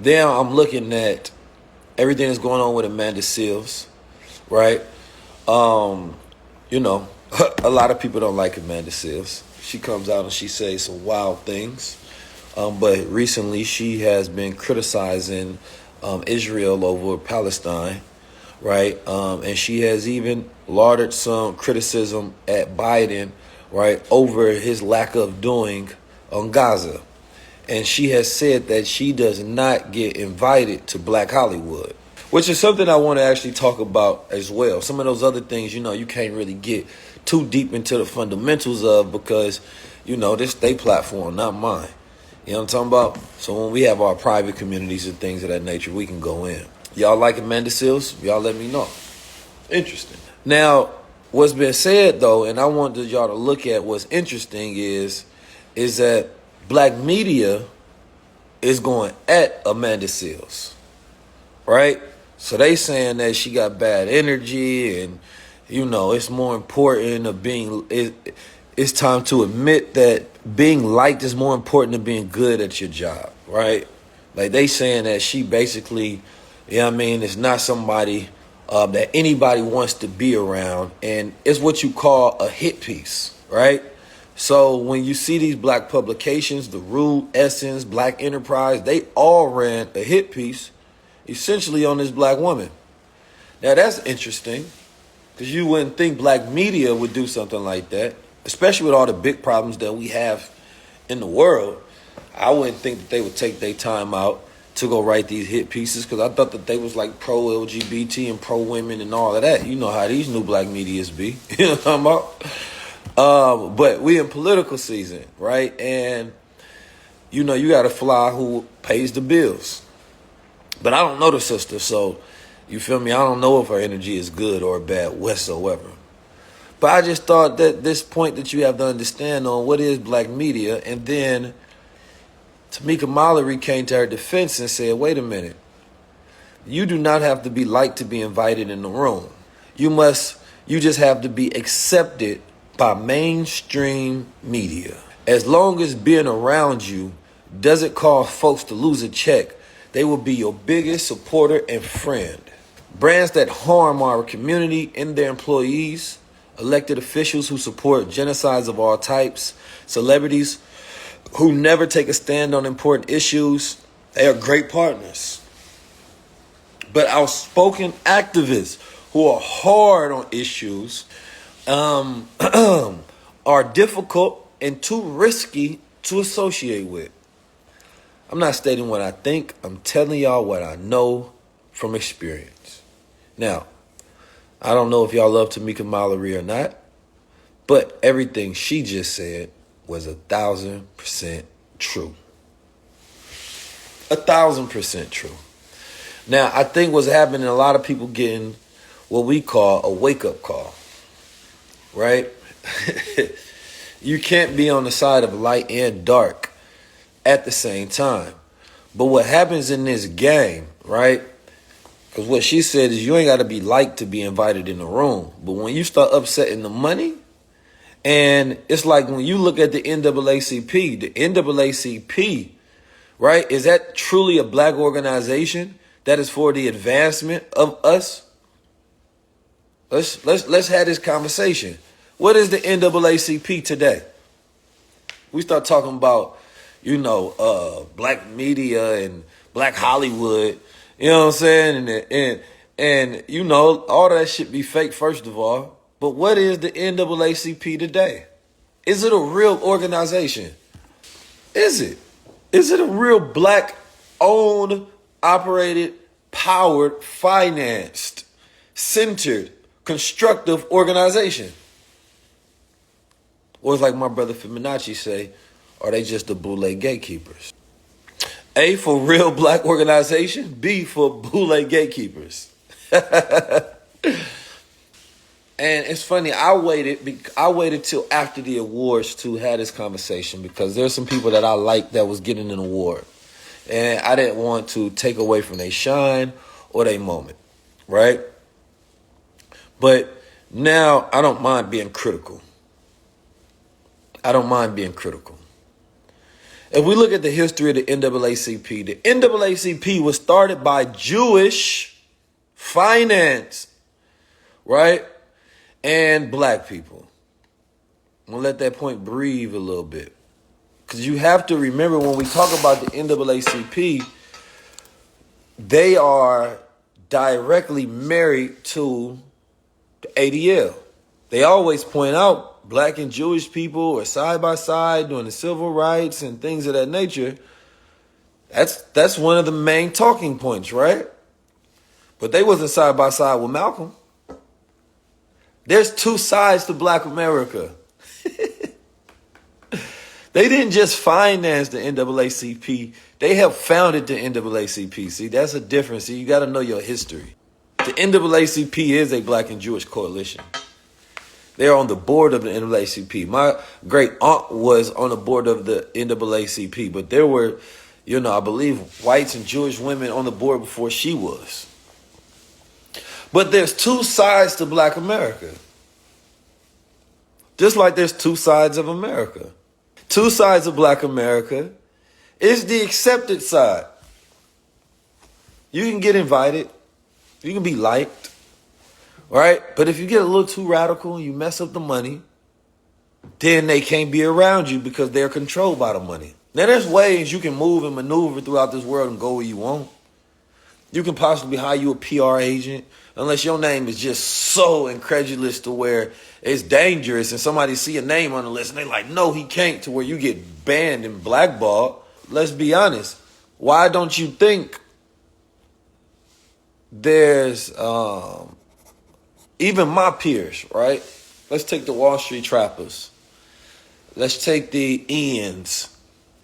Then I'm looking at everything that's going on with Amanda Seales, right? Um, you know, a lot of people don't like Amanda Seales. She comes out and she says some wild things. But recently she has been criticizing Israel over Palestine, right? And she has even lauded some criticism at Biden, right, over his lack of doing on Gaza. And she has said that she does not get invited to Black Hollywood, which is something I want to actually talk about as well. Some of those other things, you can't really get too deep into the fundamentals of because, this they platform, not mine. You know what I'm talking about? So when we have our private communities and things of that nature, we can go in. Y'all like Amanda Seales? Y'all let me know. Interesting. Now, what's been said though, and I wanted y'all to look at what's interesting is that black media is going at Amanda Seales, right? So they saying that she got bad energy and, it's more important of it's time to admit that being liked is more important than being good at your job, right? Like they saying that she basically, is not somebody that anybody wants to be around. And it's what you call a hit piece, right? So when you see these black publications, The Root, Essence, Black Enterprise, they all ran a hit piece essentially on this black woman. Now that's interesting because you wouldn't think black media would do something like that, especially with all the big problems that we have in the world. I wouldn't think that they would take their time out to go write these hit pieces because I thought that they was like pro-LGBT and pro-women and all of that. You know how these new black medias be. You know what I'm talking about? But we in political season, right? And, you got to fly who pays the bills. But I don't know the sister, so you feel me? I don't know if her energy is good or bad whatsoever. But I just thought that this point that you have to understand on what is black media, and then Tamika Mallory came to her defense and said, wait a minute, you do not have to be liked to be invited in the room. You just have to be accepted by mainstream media. As long as being around you doesn't cause folks to lose a check, they will be your biggest supporter and friend. Brands that harm our community and their employees, elected officials who support genocides of all types, celebrities who never take a stand on important issues, they are great partners. But outspoken activists who are hard on issues are difficult and too risky to associate with. I'm not stating what I think. I'm telling y'all what I know from experience. Now, I don't know if y'all love Tamika Mallory or not, but everything she just said was 1,000% true. 1,000% true. Now, I think what's happening, a lot of people getting what we call a wake-up call, right? You can't be on the side of light and dark at the same time. But what happens in this game, right? Because what she said is you ain't got to be liked to be invited in the room. But when you start upsetting the money, and it's like when you look at the NAACP, right? Is that truly a black organization that is for the advancement of us? Let's have this conversation. What is the NAACP today? We start talking about, black media and black Hollywood. You know what I'm saying? And all that shit be fake, first of all. But what is the NAACP today? Is it a real organization? Is it? Is it a real black owned, operated, powered, financed, centered, constructive organization? Or it's like my brother Fibonacci say, are they just the boule gatekeepers? A, for real black organization. B, for boule gatekeepers. And it's funny, I waited till after the awards to have this conversation because there's some people that I like that was getting an award. And I didn't want to take away from their shine or their moment, right? But now I don't mind being critical. If we look at the history of the NAACP was started by Jewish finance, right? And black people. I'm going to let that point breathe a little bit. Because you have to remember when we talk about the NAACP, they are directly married to the ADL. They always point out black and Jewish people are side by side doing the civil rights and things of that nature. That's one of the main talking points, right? But they wasn't side by side with Malcolm. There's two sides to Black America. They didn't just finance the NAACP. They helped founded the NAACP. See, that's a difference. See, you got to know your history. The NAACP is a black and Jewish coalition. They're on the board of the NAACP. My great aunt was on the board of the NAACP, but there were, I believe whites and Jewish women on the board before she was. But there's two sides to Black America. Just like there's two sides of America. Two sides of Black America is the accepted side. You can get invited. You can be liked. Right? But if you get a little too radical and you mess up the money, then they can't be around you because they're controlled by the money. Now, there's ways you can move and maneuver throughout this world and go where you want. You can possibly hire you a PR agent, unless your name is just so incredulous to where it's dangerous and somebody see a name on the list and they're like, no, he can't, to where you get banned and blackballed. Let's be honest. Why don't you think there's even my peers, right? Let's take the Wall Street Trappers. Let's take the Ians.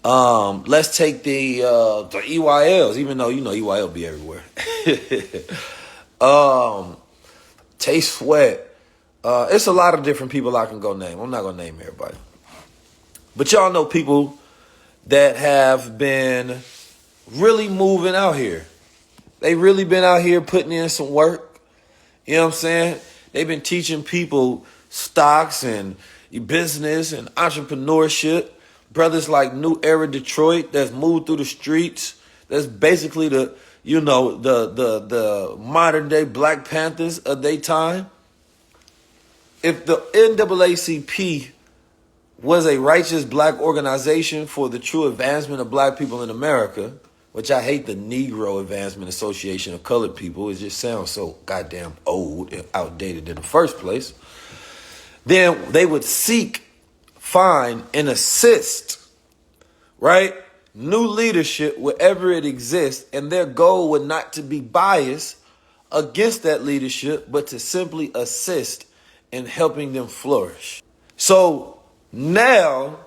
Let's take the EYLs, even though EYL be everywhere. Tay Sweat. It's a lot of different people I can go name. I'm not gonna name everybody. But y'all know people that have been really moving out here. They really been out here putting in some work. You know what I'm saying? They've been teaching people stocks and business and entrepreneurship. Brothers like New Era Detroit that's moved through the streets. That's basically the modern day Black Panthers of their time. If the NAACP was a righteous black organization for the true advancement of black people in America, which I hate the Negro Advancement Association of Colored People, it just sounds so goddamn old and outdated in the first place, then they would seek, find, and assist, right? New leadership wherever it exists, and their goal would not to be biased against that leadership, but to simply assist in helping them flourish. So now,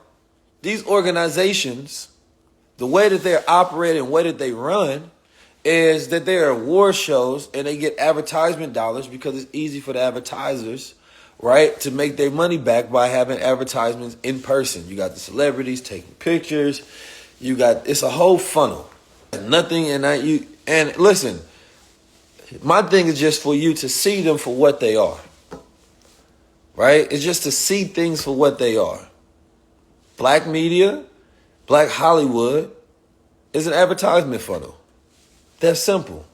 these organizations, the way that they're operating, the way that they run, is that there are award shows and they get advertisement dollars because it's easy for the advertisers, right, to make their money back by having advertisements in person. You got the celebrities taking pictures. It's a whole funnel. Nothing, and listen, my thing is just for you to see them for what they are. Right? It's just to see things for what they are. Black media, Black Hollywood is an advertisement funnel. That's simple.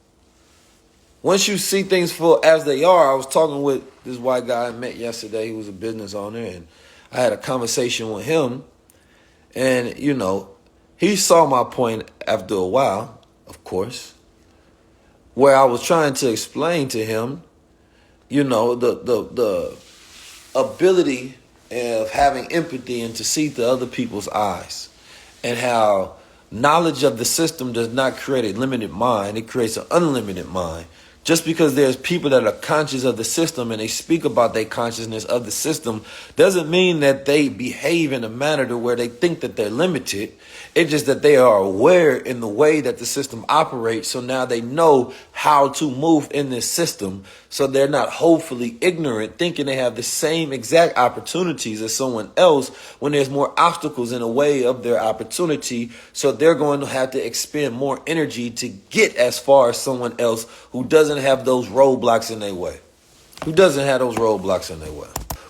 Once you see things for as they are, I was talking with this white guy I met yesterday. He was a business owner, and I had a conversation with him. And, he saw my point after a while, of course, where I was trying to explain to him, the ability of having empathy and to see through other people's eyes, and how knowledge of the system does not create a limited mind, it creates an unlimited mind. Just because there's people that are conscious of the system and they speak about their consciousness of the system doesn't mean that they behave in a manner to where they think that they're limited. It's just that they are aware in the way that the system operates. So now they know how to move in this system. So they're not hopefully ignorant, thinking they have the same exact opportunities as someone else when there's more obstacles in the way of their opportunity. So they're going to have to expend more energy to get as far as someone else who doesn't have those roadblocks in their way.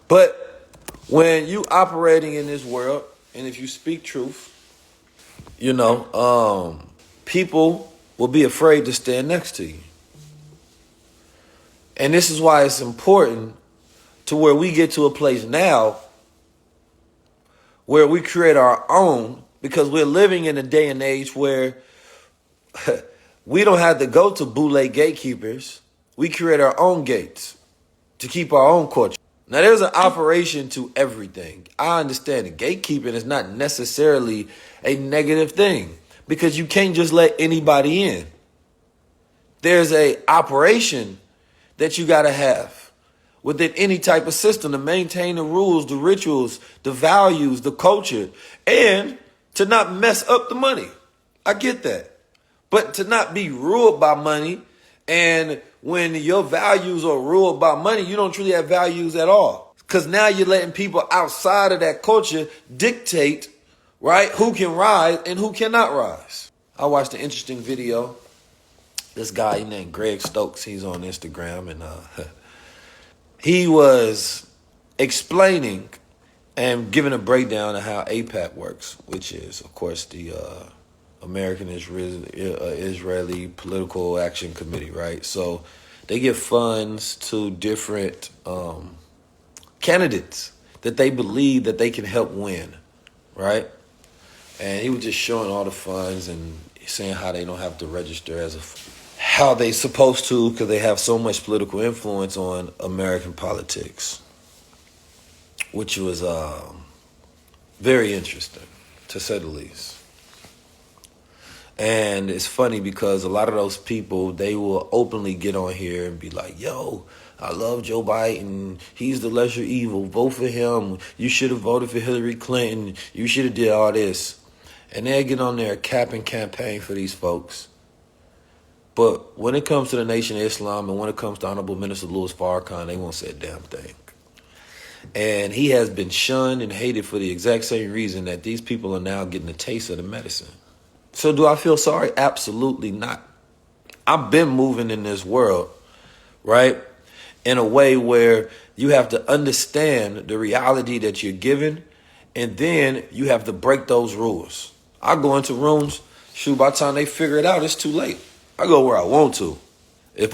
But when you operating in this world, and if you speak truth, You know, people will be afraid to stand next to you. And this is why it's important to where we get to a place now where we create our own, because we're living in a day and age where we don't have to go to boule gatekeepers. We create our own gates to keep our own culture. Now, there's an operation to everything. I understand it. Gatekeeping is not necessarily a negative thing because you can't just let anybody in. There's a operation that you got to have within any type of system to maintain the rules, the rituals, the values, the culture, and to not mess up the money. I get that. But to not be ruled by money, and when your values are ruled by money, you don't truly have values at all. Because now you're letting people outside of that culture dictate, right, who can rise and who cannot rise. I watched an interesting video. This guy named Greg Stokes, he's on Instagram, and he was explaining and giving a breakdown of how AIPAC works, which is, of course, the American Israeli Political Action Committee, right? So they give funds to different candidates that they believe that they can help win, right? And he was just showing all the funds and saying how they don't have to register as how they supposed to because they have so much political influence on American politics, which was very interesting, to say the least. And it's funny because a lot of those people, they will openly get on here and be like, yo, I love Joe Biden. He's the lesser evil. Vote for him. You should have voted for Hillary Clinton. You should have did all this. And they'll get on there cap and campaign for these folks. But when it comes to the Nation of Islam and when it comes to Honorable Minister Louis Farrakhan, they won't say a damn thing. And he has been shunned and hated for the exact same reason that these people are now getting a taste of the medicine. So do I feel sorry? Absolutely not. I've been moving in this world, right, in a way where you have to understand the reality that you're given, and then you have to break those rules. I go into rooms, shoot, by the time they figure it out, it's too late. I go where I want to. It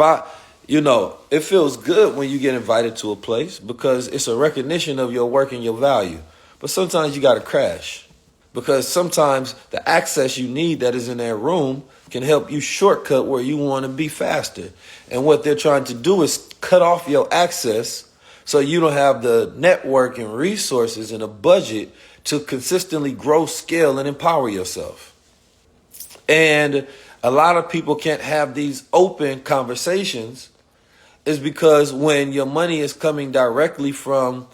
feels good when you get invited to a place because it's a recognition of your work and your value. But sometimes you got to crash. Because sometimes the access you need that is in that room can help you shortcut where you want to be faster. And what they're trying to do is cut off your access so you don't have the network and resources and a budget to consistently grow, scale, and empower yourself. And a lot of people can't have these open conversations is because when your money is coming directly from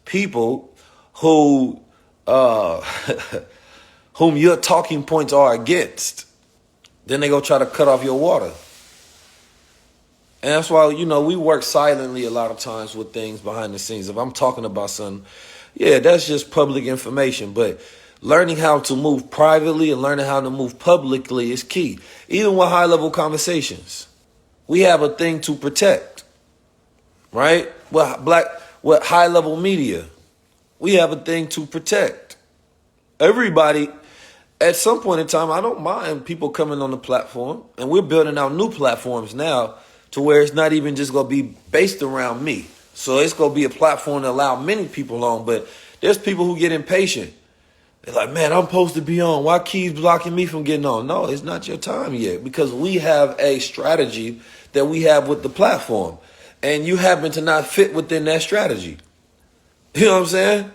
people who whom your talking points are against, then they go try to cut off your water. And that's why, we work silently a lot of times with things behind the scenes. If I'm talking about something, yeah, that's just public information. But learning how to move privately and learning how to move publicly is key. Even with high-level conversations, we have a thing to protect, right? With high-level media, we have a thing to protect. Everybody, at some point in time, I don't mind people coming on the platform, and we're building out new platforms now to where it's not even just going to be based around me. So it's going to be a platform to allow many people on, but there's people who get impatient. They're like, man, I'm supposed to be on. Why Keys blocking me from getting on? No, it's not your time yet because we have a strategy that we have with the platform, and you happen to not fit within that strategy. You know what I'm saying?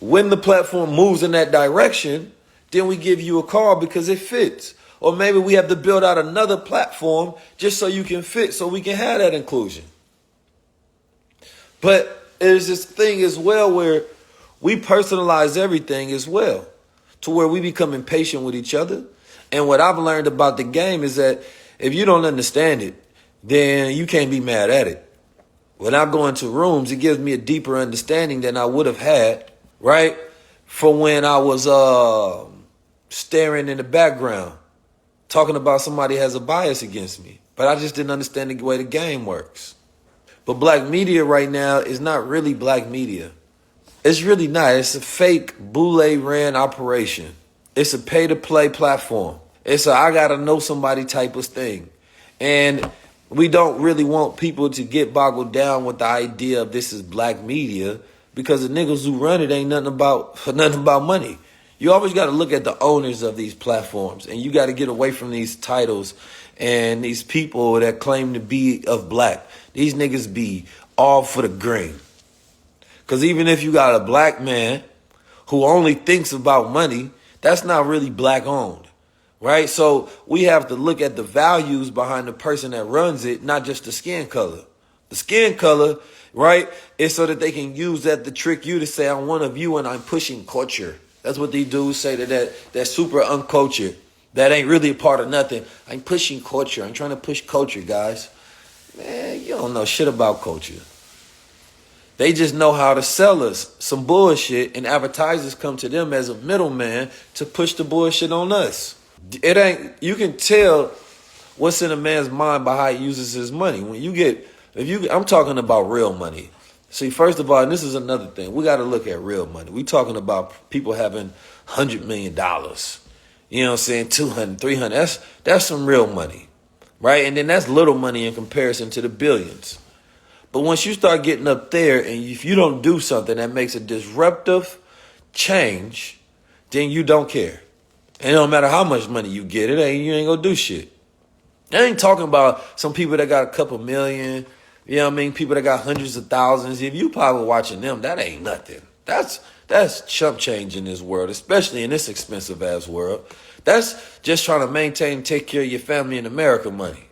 When the platform moves in that direction, then we give you a call because it fits. Or maybe we have to build out another platform just so you can fit, so we can have that inclusion. But there's this thing as well where we personalize everything as well, to where we become impatient with each other. And what I've learned about the game is that if you don't understand it, then you can't be mad at it. When I go into rooms, it gives me a deeper understanding than I would have had, right, for when I was staring in the background, talking about somebody has a bias against me. But I just didn't understand the way the game works. But black media right now is not really black media. It's really not. It's a fake boule ran operation. It's a pay-to-play platform. It's a I gotta know somebody type of thing. And we don't really want people to get boggled down with the idea of this is black media because the niggas who run it ain't nothing about money. You always got to look at the owners of these platforms, and you got to get away from these titles and these people that claim to be of black. These niggas be all for the green. Because even if you got a black man who only thinks about money, that's not really black owned, right? So we have to look at the values behind the person that runs it, not just the skin color. The skin color, right, is so that they can use that to trick you to say, I'm one of you and I'm pushing culture. That's what these dudes say to that super uncultured. That ain't really a part of nothing. I'm pushing culture. I'm trying to push culture, guys. Man, you don't know shit about culture. They just know how to sell us some bullshit, and advertisers come to them as a middleman to push the bullshit on us. It ain't. You can tell what's in a man's mind by how he uses his money. I'm talking about real money. See, first of all, and this is another thing, we got to look at real money. We talking about people having $100 million. You know what I'm saying? 200, 300. That's some real money, right? And then that's little money in comparison to the billions. But once you start getting up there, and if you don't do something that makes a disruptive change, then you don't care. And it don't matter how much money you get, you ain't gonna do shit. I ain't talking about some people that got a couple million, you know what I mean? People that got hundreds of thousands. If you probably watching them, that ain't nothing. That's chump change in this world, especially in this expensive ass world. That's just trying to maintain and take care of your family in America money.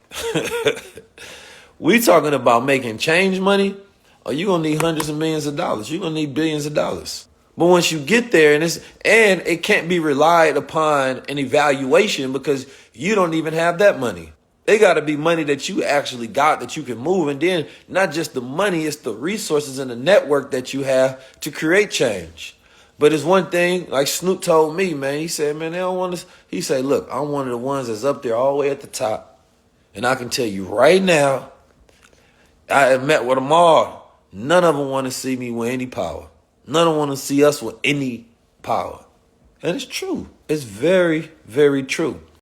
We talking about making change money, or you gonna need hundreds of millions of dollars. You're gonna need billions of dollars. But once you get there, and it can't be relied upon an evaluation because you don't even have that money. It got to be money that you actually got that you can move. And then not just the money, it's the resources and the network that you have to create change. But it's one thing, like Snoop told me, man, he said, man, they don't want us. He said, look, I'm one of the ones that's up there all the way at the top. And I can tell you right now, I have met with them all. None of them want to see me with any power. None of them want to see us with any power. And it's true. It's very, very true.